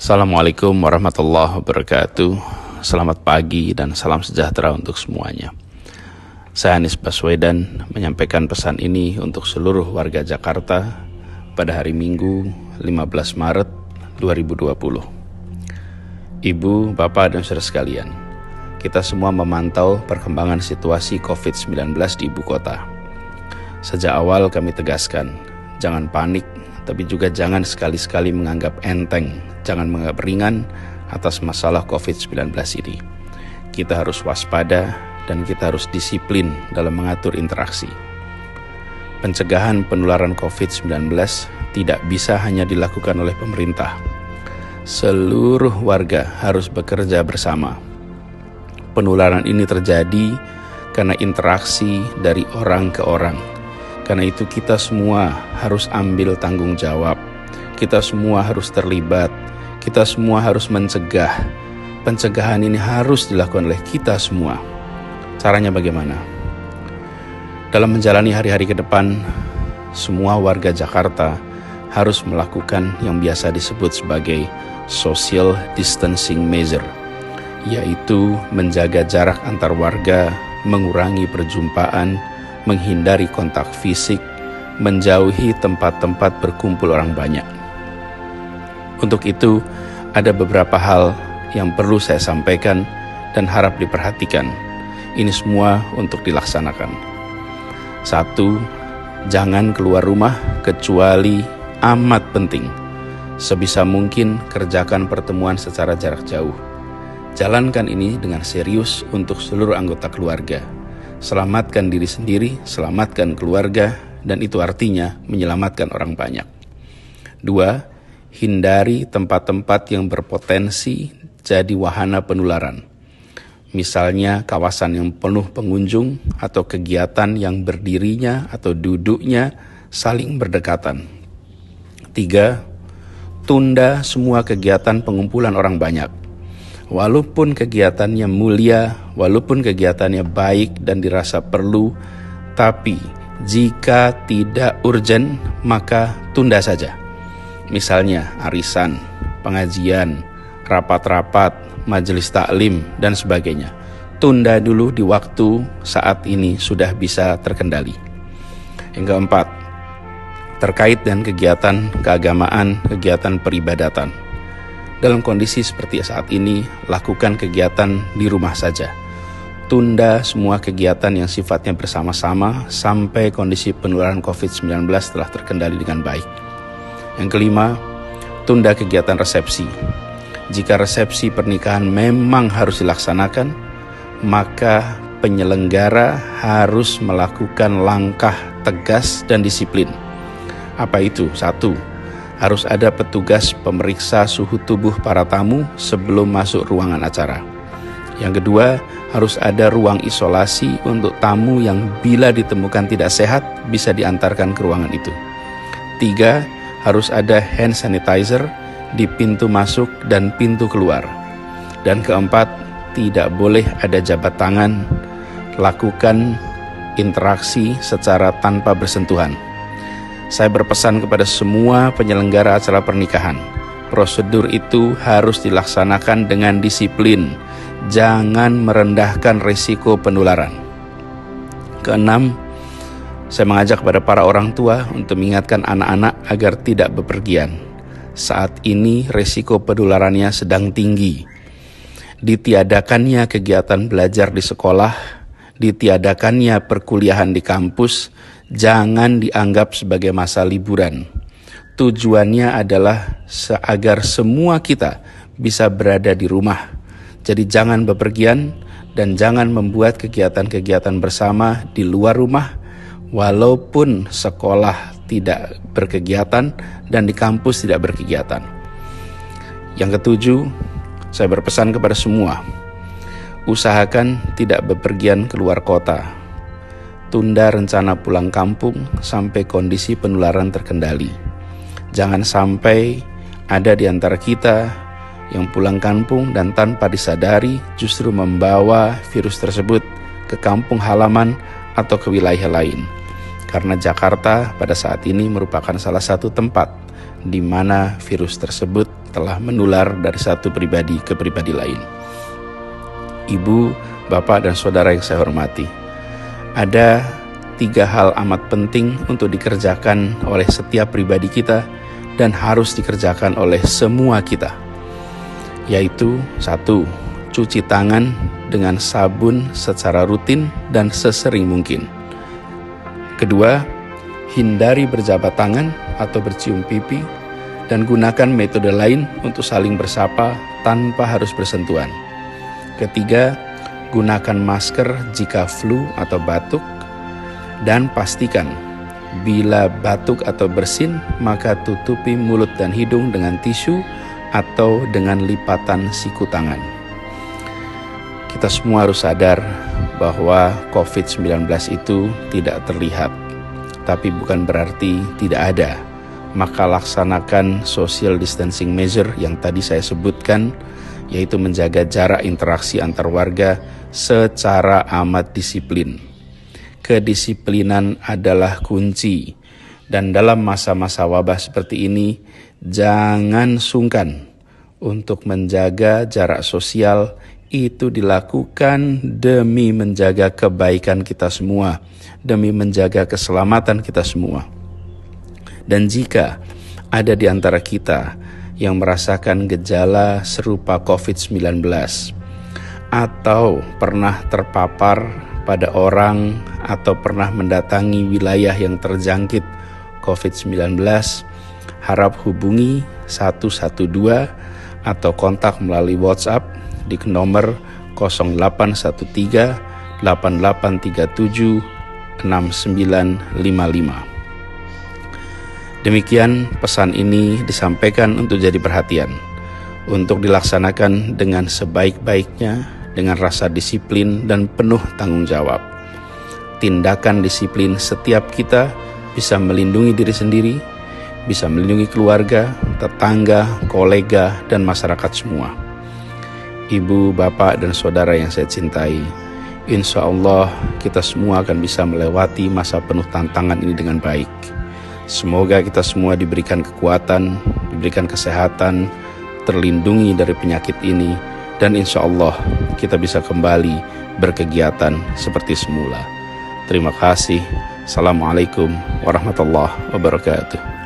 Assalamualaikum warahmatullahi wabarakatuh. Selamat pagi dan salam sejahtera untuk semuanya. Saya Anies Baswedan menyampaikan pesan ini untuk seluruh warga Jakarta pada hari Minggu 15 Maret 2020. Ibu, Bapak, dan saudara sekalian, kita semua memantau perkembangan situasi COVID-19 di ibu kota. Sejak awal kami tegaskan, jangan panik, tapi juga jangan sekali-sekali menganggap enteng, jangan menganggap ringan atas masalah COVID-19 ini. Kita harus waspada dan kita harus disiplin dalam mengatur interaksi. Pencegahan penularan COVID-19 tidak bisa hanya dilakukan oleh pemerintah. Seluruh warga harus bekerja bersama. Penularan ini terjadi karena interaksi dari orang ke orang. Karena itu kita semua harus ambil tanggung jawab. Kita semua harus terlibat. Kita semua harus mencegah. Pencegahan ini harus dilakukan oleh kita semua. Caranya bagaimana? Dalam menjalani hari-hari ke depan, semua warga Jakarta harus melakukan yang biasa disebut sebagai social distancing measure, yaitu menjaga jarak antar warga, mengurangi perjumpaan, menghindari kontak fisik, menjauhi tempat-tempat berkumpul orang banyak. Untuk itu, ada beberapa hal yang perlu saya sampaikan dan harap diperhatikan. Ini semua untuk dilaksanakan. 1. Jangan keluar rumah kecuali amat penting. Sebisa mungkin kerjakan pertemuan secara jarak jauh. Jalankan ini dengan serius untuk seluruh anggota keluarga. Selamatkan diri sendiri, selamatkan keluarga, dan itu artinya menyelamatkan orang banyak. 2. Hindari tempat-tempat yang berpotensi jadi wahana penularan. Misalnya kawasan yang penuh pengunjung atau kegiatan yang berdirinya atau duduknya saling berdekatan. 3. Tunda semua kegiatan pengumpulan orang banyak. Walaupun kegiatannya mulia, walaupun kegiatannya baik dan dirasa perlu, tapi jika tidak urgen, maka tunda saja. Misalnya arisan, pengajian, rapat-rapat, majelis taklim, dan sebagainya. Tunda dulu di waktu saat ini sudah bisa terkendali. Yang keempat, terkait dengan kegiatan keagamaan, kegiatan peribadatan. Dalam kondisi seperti saat ini, lakukan kegiatan di rumah saja. Tunda semua kegiatan yang sifatnya bersama-sama sampai kondisi penularan COVID-19 telah terkendali dengan baik. Yang kelima, tunda kegiatan resepsi. Jika resepsi pernikahan memang harus dilaksanakan, maka penyelenggara harus melakukan langkah tegas dan disiplin. Apa itu? 1. Harus ada petugas pemeriksa suhu tubuh para tamu sebelum masuk ruangan acara. Yang kedua, harus ada ruang isolasi untuk tamu yang bila ditemukan tidak sehat bisa diantarkan ke ruangan itu. 3. Harus ada hand sanitizer di pintu masuk dan pintu keluar. Dan keempat, tidak boleh ada jabat tangan. Lakukan interaksi secara tanpa bersentuhan. Saya berpesan kepada semua penyelenggara acara pernikahan, prosedur itu harus dilaksanakan dengan disiplin. Jangan merendahkan risiko penularan. Keenam, saya mengajak kepada para orang tua untuk mengingatkan anak-anak agar tidak bepergian. Saat ini risiko penularannya sedang tinggi. Ditiadakannya kegiatan belajar di sekolah, ditiadakannya perkuliahan di kampus, jangan dianggap sebagai masa liburan. Tujuannya adalah agar semua kita bisa berada di rumah. Jadi jangan bepergian dan jangan membuat kegiatan-kegiatan bersama di luar rumah, walaupun sekolah tidak berkegiatan dan di kampus tidak berkegiatan. Yang ketujuh, saya berpesan kepada semua, usahakan tidak bepergian keluar kota. Tunda rencana pulang kampung sampai kondisi penularan terkendali. Jangan sampai ada di antara kita yang pulang kampung dan tanpa disadari justru membawa virus tersebut ke kampung halaman atau ke wilayah lain. Karena Jakarta pada saat ini merupakan salah satu tempat di mana virus tersebut telah menular dari satu pribadi ke pribadi lain. Ibu, bapak, dan saudara yang saya hormati, ada 3 hal amat penting untuk dikerjakan oleh setiap pribadi kita dan harus dikerjakan oleh semua kita, yaitu 1. Cuci tangan dengan sabun secara rutin dan sesering mungkin. 2. Hindari berjabat tangan atau bercium pipi dan gunakan metode lain untuk saling bersapa tanpa harus bersentuhan. 3. Gunakan masker jika flu atau batuk, dan pastikan bila batuk atau bersin maka tutupi mulut dan hidung dengan tisu atau dengan lipatan siku tangan. Kita semua harus sadar bahwa COVID-19 itu tidak terlihat, tapi bukan berarti tidak ada. Maka laksanakan social distancing measure yang tadi saya sebutkan, yaitu menjaga jarak interaksi antar warga secara amat disiplin. Kedisiplinan adalah kunci, dan dalam masa-masa wabah seperti ini, jangan sungkan untuk menjaga jarak sosial. Itu dilakukan demi menjaga kebaikan kita semua, demi menjaga keselamatan kita semua. Dan jika ada di antara kita yang merasakan gejala serupa COVID-19 atau pernah terpapar pada orang atau pernah mendatangi wilayah yang terjangkit COVID-19, harap hubungi 112 atau kontak melalui WhatsApp di nomor 0813 8837 6955. Demikian pesan ini disampaikan untuk jadi perhatian, untuk dilaksanakan dengan sebaik-baiknya, dengan rasa disiplin dan penuh tanggung jawab. Tindakan disiplin setiap kita bisa melindungi diri sendiri, bisa melindungi keluarga, tetangga, kolega, dan masyarakat semua. Ibu, bapak, dan saudara yang saya cintai, insya Allah kita semua akan bisa melewati masa penuh tantangan ini dengan baik. Semoga kita semua diberikan kekuatan, diberikan kesehatan, terlindungi dari penyakit ini, dan insya Allah kita bisa kembali berkegiatan seperti semula. Terima kasih. Assalamualaikum warahmatullahi wabarakatuh.